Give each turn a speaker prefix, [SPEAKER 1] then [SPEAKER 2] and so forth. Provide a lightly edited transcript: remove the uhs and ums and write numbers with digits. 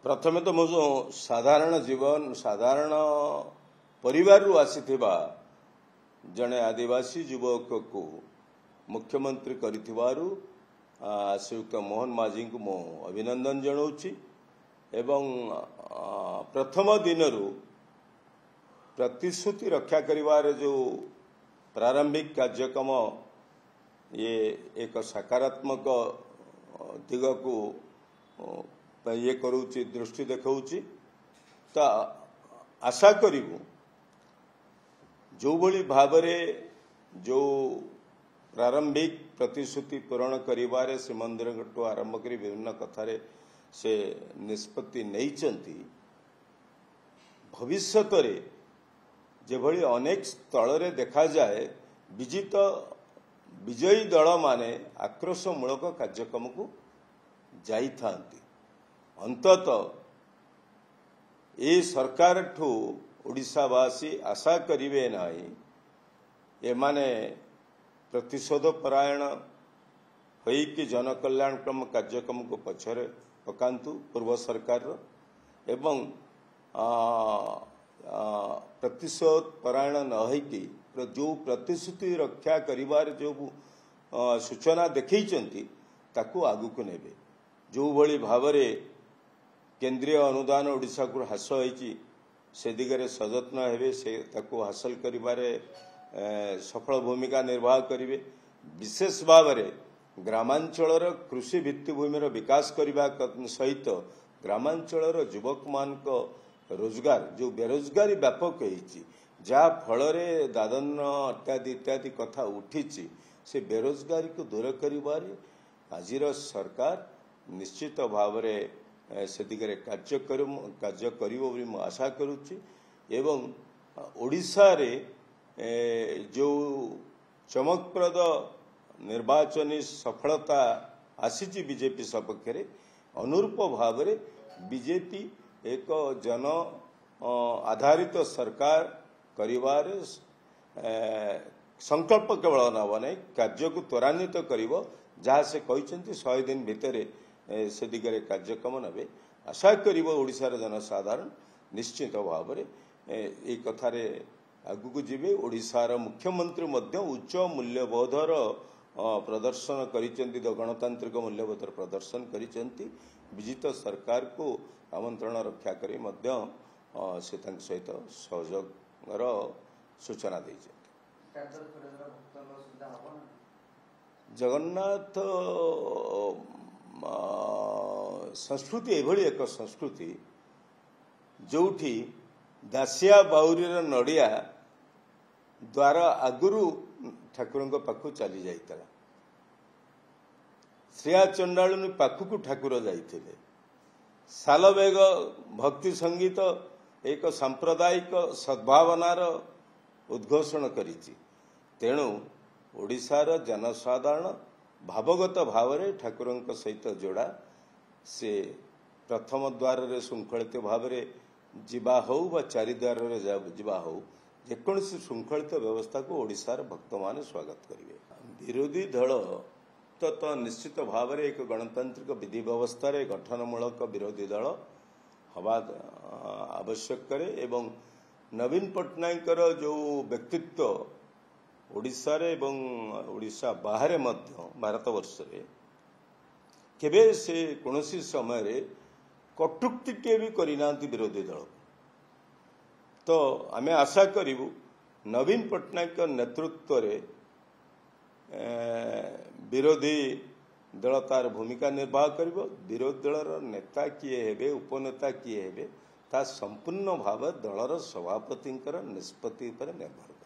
[SPEAKER 1] प्रथमे तो मो साधारण जीवन साधारण परिवार रु आसीथिबा जड़े आदिवासी युवक को मुख्यमंत्री करिथिबारु श्रीयुक्त मोहन माझी को मो अभिनंदन जनाऊँची एवं प्रथम दिन प्रतिश्रुति रक्षा करिवार जो प्रारंभिक कार्यक्रम ये एक सकारात्मक दिग को ये करूची दृष्टि देखौची तो आशा करिवु जो भली भावरे जो प्रारंभिक प्रतिश्रुति पूरण करिवारे श्रीमंदिर ठू आरंभ करी विभिन्न कथारे से निष्पत्ति नैचंती भविष्यत रे जेभली अनेक स्थल रे देखा जाए विजयी दल माने आक्रोशमूलक कार्यक्रम को जाई थांती अंततः ये सरकार ठू ओडिशावासी आशा करिवे नाही एमाने प्रतिशोध परायण होई कि जनकल्याणक्रम कार्यक्रम को पछरे पकांतु पूर्व सरकार एवं प्रतिशोध परायण न होई जो प्रतिश्रुति रक्षा करिवार जो सूचना देखैचंती ताकू आगु को नेबे जो भली भावरे केंद्रीय अनुदान ओडिशा को हास होईची से दिगरे सजत्न हेबे से ताकू हासिल करिबारे सफल भूमिका निर्वाह करिवे विशेष भावरे ग्रामांचलर कृषि भित्तिभूमिर विकास करबा सहित ग्रामांचलर युवक मानक रोजगार जो बेरोजगारी व्यापक होईची जा फलरे दादन इत्यादि इत्यादि कथा उठीची से बेरोजगारी को दूर करिबारे आजिर सरकार निश्चित भावरे से दिगरे कार्य करिवो बोली मु आशा करूची एवं ओडिशा रे जो चमकप्रद निर्वाचनी सफलता आसीची बीजेपी सपक्ष अनुरूप भाव में बीजेपी एक जन आधारित सरकार करिवार संकल्प केवल नब ना कार्य को त्वरान्वित करिवो जहाँ से कहते 100 दिन भितर से दिगरे कार्यक्रम नबे आशा करिवो ओडिशार जनसाधारण निश्चित भाव में ये कथारे आगु को जीवे ओडिशार मुख्यमंत्री मध्य उच्च मूल्यबोधर प्रदर्शन करिसेंती गणतांत्रिक मूल्यबोधर प्रदर्शन करिसेंती विजित सरकार को आमंत्रण रक्षा करी मध्य से तांक सहित सहयोगर सूचना देइसेंती जगन्नाथ संस्कृति एभली एक संस्कृति जोठी दासिया बाउरीर नड़िया द्वार आगुरु ठाकुर पाखु चली जाता श्रिया चंडाणी पाखु ठाकुर जाते सालबेग भक्ति संगीत एक सांप्रदायिक सद्भावनार उद्घोषण करिछि तेणु ओडिशार जनसाधारण भावगत भाव में ठाकुर सहित जोड़ा से प्रथम द्वार रे श्रृंखलित भाव में जीवा हो बा चारिद्वार रे जीवा हो जेकोसी श्रृंखलित व्यवस्था को ओडिशार भक्त माने स्वागत करेंगे विरोधी दल तो निश्चित भाव में एक गणतांत्रिक विधि व्यवस्था रे गठनमूलक विरोधी दल हवा आवश्यक करे एवं नवीन पट्टनायक जो व्यक्तित्व ओडिशा रे एवं ओडिशा बाहर मध्य भारतवर्ष रे केबे से कोनोसी समय रे कटुक्ति टे भी करिना विरोधी दल तो आमे आशा करिवु नवीन पट्टनायक नेतृत्व रे विरोधी दल तार भूमिका निर्वाह करिवो विरोधी दलर नेता किए हेबे उपनेता किए हेबे ता संपूर्ण भाव दलर सभापति निष्पत्ति पर निर्भर।